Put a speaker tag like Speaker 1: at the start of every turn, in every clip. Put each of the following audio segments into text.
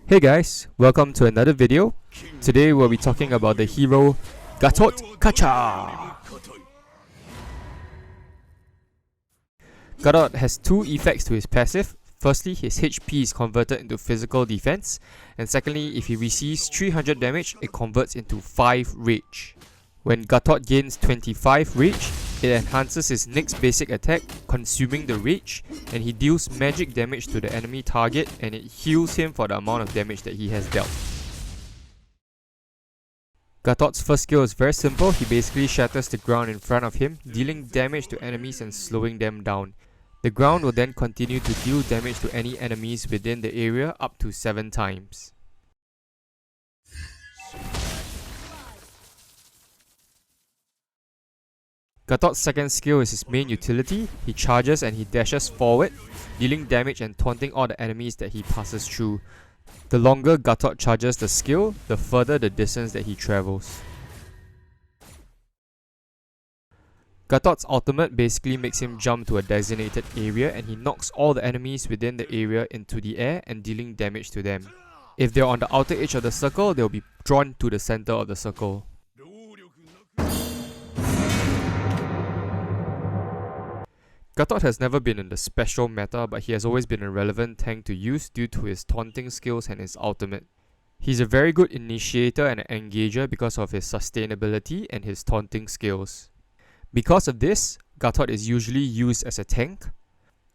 Speaker 1: Hey guys, welcome to another video. Today we'll be talking about the hero GATOTKACA. Gatot has two effects to his passive. Firstly, his HP is converted into physical defense, and secondly, if he receives 300 damage, it converts into 5 rage. When Gatot gains 25 rage, it enhances his next basic attack, consuming the rage, and he deals magic damage to the enemy target, and it heals him for the amount of damage that he has dealt. Gatot's first skill is very simple. He basically shatters the ground in front of him, dealing damage to enemies and slowing them down. The ground will then continue to deal damage to any enemies within the area up to 7 times. Gatot's second skill is his main utility. He charges and he dashes forward, dealing damage and taunting all the enemies that he passes through. The longer Gatot charges the skill, the further the distance that he travels. Gatot's ultimate basically makes him jump to a designated area, and he knocks all the enemies within the area into the air and dealing damage to them. If they're on the outer edge of the circle, they'll be drawn to the center of the circle. Gatot has never been in the special meta, but he has always been a relevant tank to use due to his taunting skills and his ultimate. He's a very good initiator and an engager because of his sustainability and his taunting skills. Because of this, Gatot is usually used as a tank.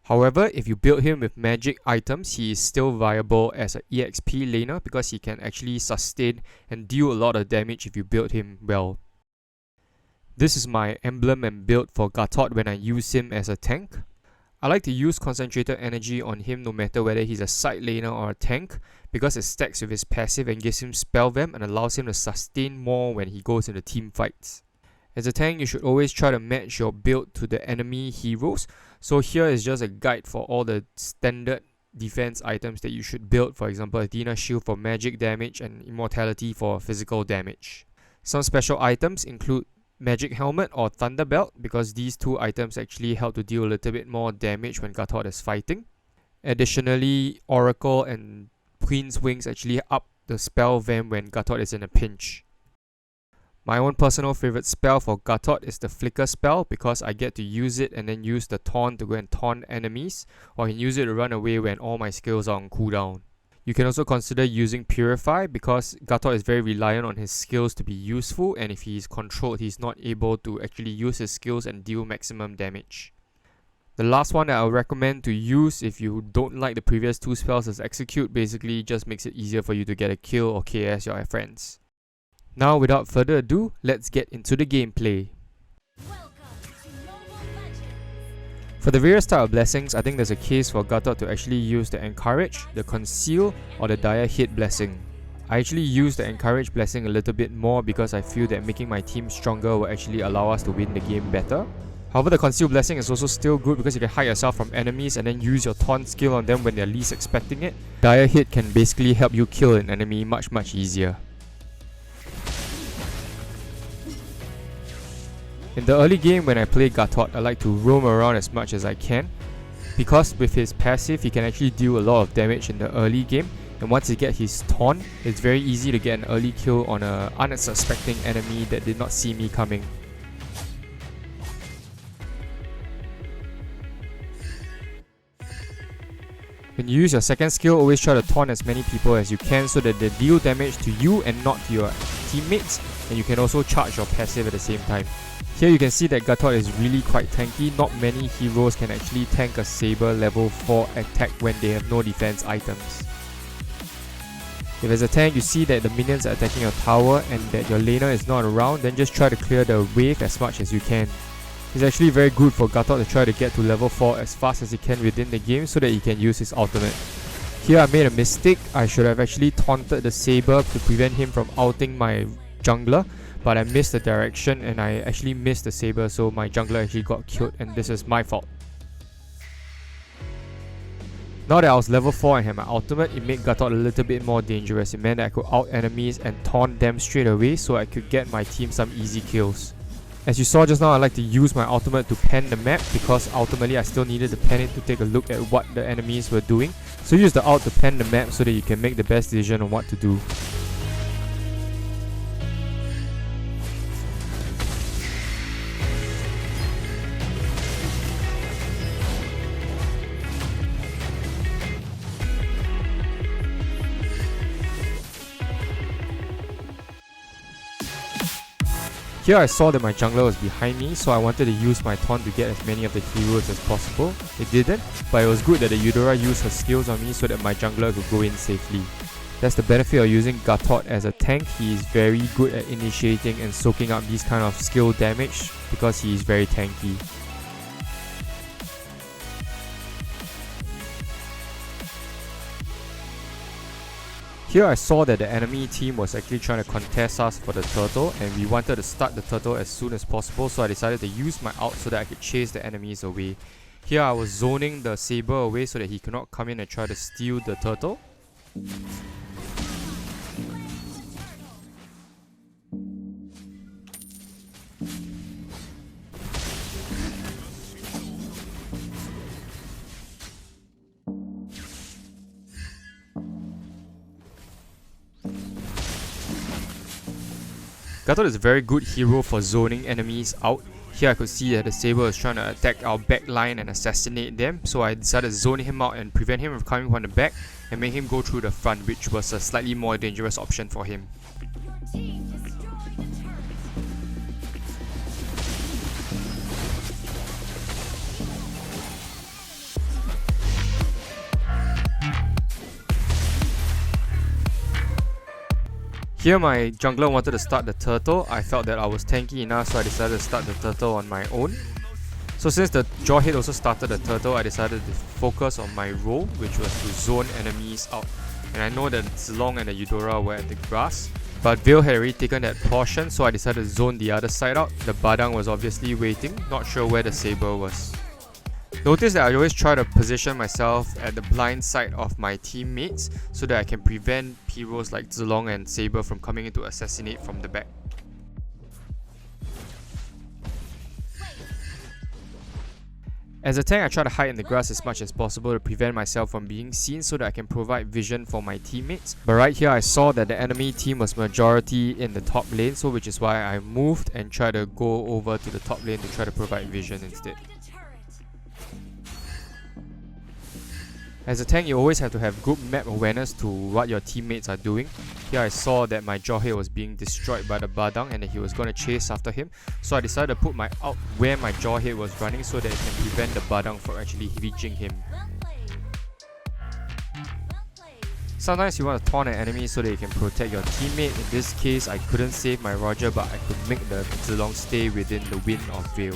Speaker 1: However, if you build him with magic items, he is still viable as an EXP laner because he can actually sustain and deal a lot of damage if you build him well. This is my emblem and build for Gatot when I use him as a tank. I like to use concentrated energy on him no matter whether he's a side laner or a tank, because it stacks with his passive and gives him spell vamp and allows him to sustain more when he goes into team fights. As a tank, you should always try to match your build to the enemy heroes. So here is just a guide for all the standard defense items that you should build. For example, Athena shield for magic damage and immortality for physical damage. Some special items include Magic Helmet or Thunder Belt, because these two items actually help to deal a little bit more damage when Gatot is fighting. Additionally, Oracle and Queen's Wings actually up the spell vamp when Gatot is in a pinch. My own personal favorite spell for Gatot is the Flicker spell, because I get to use it and then use the taunt to go and taunt enemies, or I can use it to run away when all my skills are on cooldown. You can also consider using Purify, because Gatot is very reliant on his skills to be useful, and if he is controlled, he's not able to actually use his skills and deal maximum damage. The last one that I would recommend to use if you don't like the previous two spells is Execute. Basically just makes it easier for you to get a kill or KS your friends. Now without further ado, let's get into the gameplay. For the various type of blessings, I think there's a case for Gatot to actually use the Encourage, the Conceal, or the Dire Hit blessing. I actually use the Encourage blessing a little bit more because I feel that making my team stronger will actually allow us to win the game better. However, the Conceal blessing is also still good because you can hide yourself from enemies and then use your taunt skill on them when they're least expecting it. Dire Hit can basically help you kill an enemy much easier. In the early game when I play Gatot, I like to roam around as much as I can, because with his passive he can actually deal a lot of damage in the early game, and once he gets his taunt, it's very easy to get an early kill on an unsuspecting enemy that did not see me coming. When you use your second skill, always try to taunt as many people as you can so that they deal damage to you and not to your teammates, and you can also charge your passive at the same time. Here you can see that Gatot is really quite tanky. Not many heroes can actually tank a Saber level 4 attack when they have no defense items. If as a tank you see that the minions are attacking your tower and that your laner is not around, then just try to clear the wave as much as you can. It's actually very good for Gatot to try to get to level 4 as fast as he can within the game so that he can use his ultimate. Here I made a mistake. I should have actually taunted the Saber to prevent him from outing my jungler, but I missed the direction and I actually missed the Saber, so my jungler actually got killed, and this is my fault. Now that I was level 4 and had my ultimate, it made Gatot a little bit more dangerous. It meant that I could out enemies and taunt them straight away so I could get my team some easy kills. As you saw just now, I like to use my ultimate to pan the map because ultimately I still needed to pan it to take a look at what the enemies were doing. So use the Alt to pan the map so that you can make the best decision on what to do. Here I saw that my jungler was behind me, so I wanted to use my taunt to get as many of the heroes as possible. It didn't, but it was good that the Eudora used her skills on me so that my jungler could go in safely. That's the benefit of using Gatot as a tank. He is very good at initiating and soaking up these kind of skill damage because he is very tanky. Here I saw that the enemy team was actually trying to contest us for the turtle, and we wanted to start the turtle as soon as possible, so I decided to use my ult so that I could chase the enemies away. Here I was zoning the saber away so that he could not come in and try to steal the turtle. Gatot is a very good hero for zoning enemies out. Here I could see that the saber was trying to attack our back line and assassinate them, so I decided to zone him out and prevent him from coming from the back and make him go through the front, which was a slightly more dangerous option for him. Here my jungler wanted to start the turtle. I felt that I was tanky enough, so I decided to start the turtle on my own. So since the Jawhead also started the turtle, I decided to focus on my role, which was to zone enemies out. And I know that Zilong and the Eudora were at the grass, but Veil had already taken that portion, so I decided to zone the other side out. The Badang was obviously waiting, not sure where the saber was. Notice that I always try to position myself at the blind side of my teammates so that I can prevent heroes like Zilong and Saber from coming in to assassinate from the back. As a tank, I try to hide in the grass as much as possible to prevent myself from being seen so that I can provide vision for my teammates. But right here I saw that the enemy team was majority in the top lane, so which is why I moved and tried to go over to the top lane to try to provide vision instead. As a tank, you always have to have good map awareness to what your teammates are doing. Here I saw that my Jawhead was being destroyed by the Badang and that he was going to chase after him. So I decided to put my ult where my Jawhead was running so that it can prevent the Badang from actually reaching him. Sometimes you want to taunt an enemy so that you can protect your teammate. In this case, I couldn't save my Roger, but I could make the Zilong stay within the wind of Veil.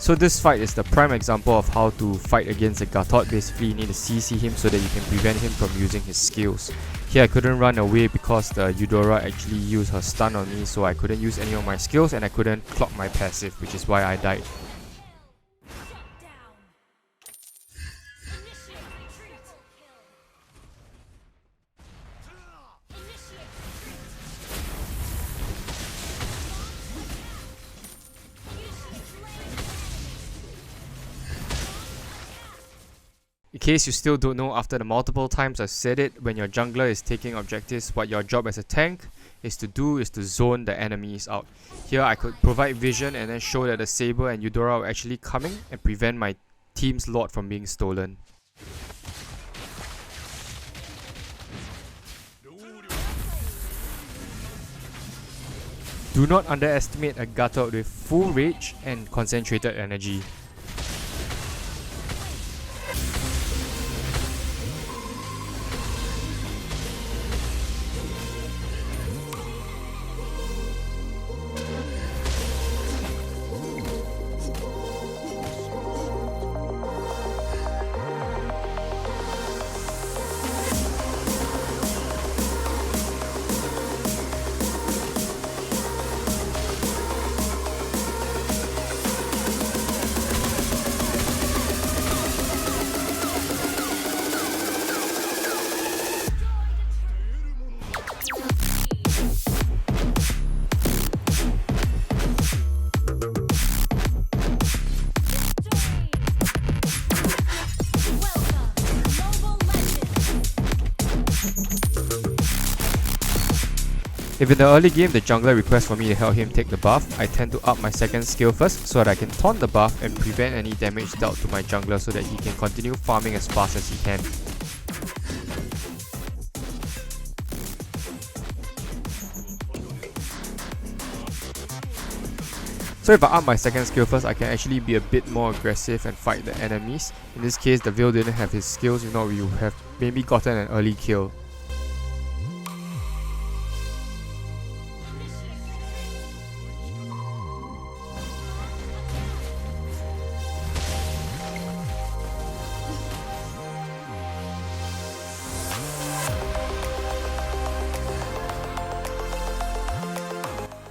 Speaker 1: So this fight is the prime example of how to fight against a Gatot. Basically, you need to CC him so that you can prevent him from using his skills. Here I couldn't run away because the Eudora actually used her stun on me, so I couldn't use any of my skills and I couldn't clock my passive, which is why I died. In case you still don't know after the multiple times I've said it, when your jungler is taking objectives, what your job as a tank is to do is to zone the enemies out. Here I could provide vision and then show that the Saber and Eudora were actually coming and prevent my team's Lord from being stolen. Do not underestimate a Gatot with full rage and concentrated energy. If in the early game the jungler requests for me to help him take the buff, I tend to up my second skill first so that I can taunt the buff and prevent any damage dealt to my jungler so that he can continue farming as fast as he can. So if I up my second skill first, I can actually be a bit more aggressive and fight the enemies. In this case, the Veil didn't have his skills, if not we would have maybe gotten an early kill.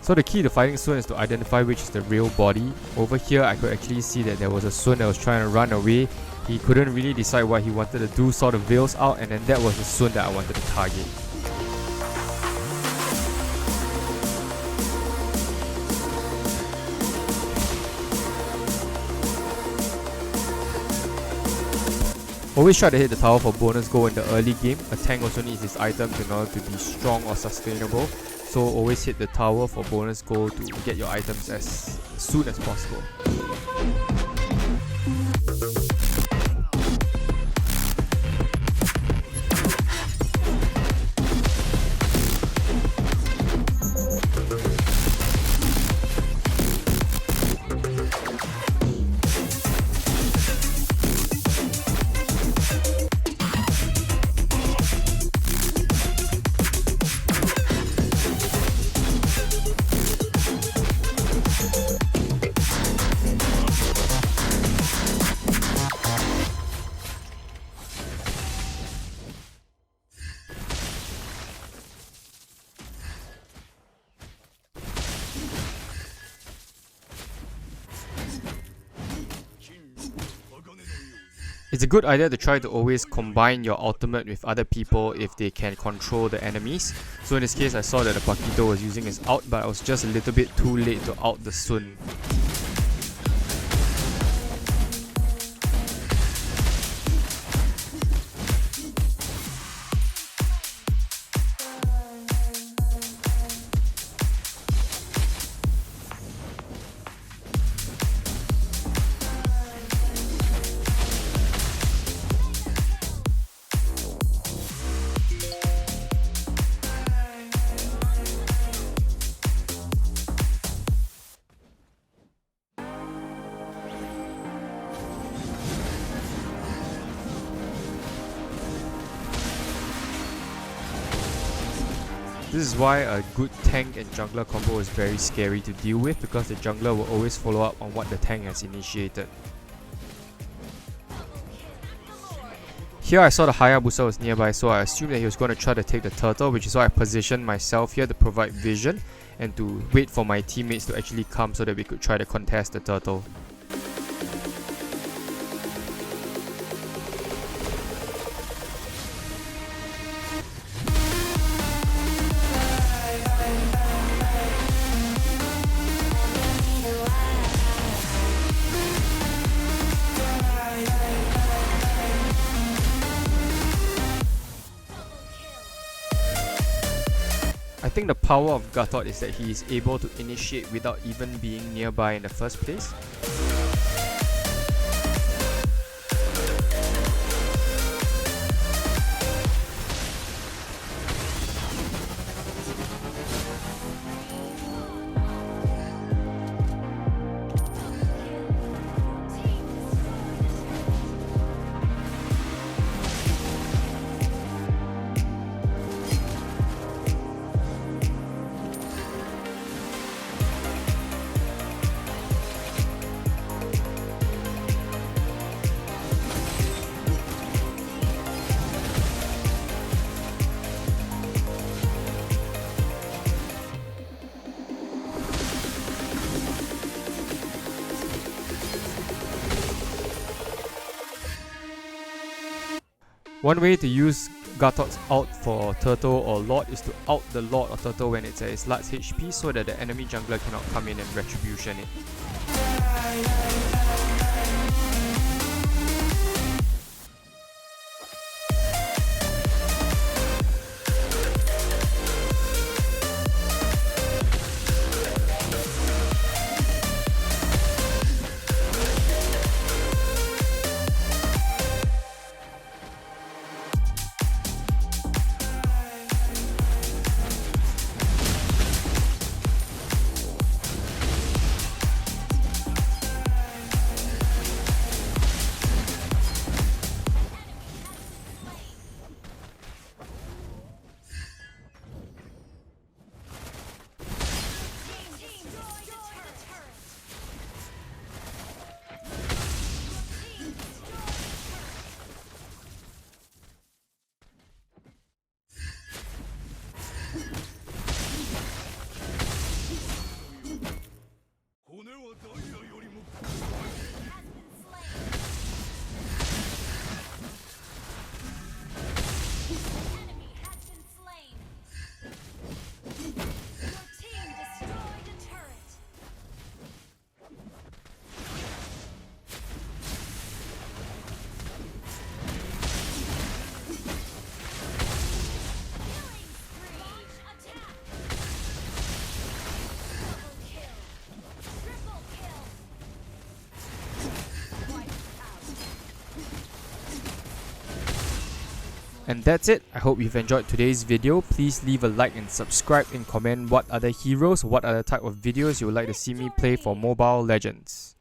Speaker 1: So the key to fighting Sun is to identify which is the real body. Over here I could actually see that there was a Sun that was trying to run away. He couldn't really decide what he wanted to do, saw the Veils out, and then that was the Sun that I wanted to target. Always try to hit the tower for bonus gold in the early game. A tank also needs his items in order to be strong or sustainable. So always hit the tower for bonus gold to get your items as soon as possible. It's a good idea to try to always combine your ultimate with other people if they can control the enemies. So in this case I saw that the Paquito was using his ult, but I was just a little bit too late to ult the Sun. This is why a good tank and jungler combo is very scary to deal with, because the jungler will always follow up on what the tank has initiated. Here I saw the Hayabusa was nearby, so I assumed that he was going to try to take the turtle, which is why I positioned myself here to provide vision and to wait for my teammates to actually come so that we could try to contest the turtle. I think the power of Gatot is that he is able to initiate without even being nearby in the first place. One way to use Gatot's ult for Turtle or Lord is to ult the Lord or Turtle when it's at its last HP so that the enemy jungler cannot come in and retribution it. And that's it. I hope you've enjoyed today's video. Please leave a like and subscribe and comment what other heroes, what other type of videos you would like to see me play for Mobile Legends.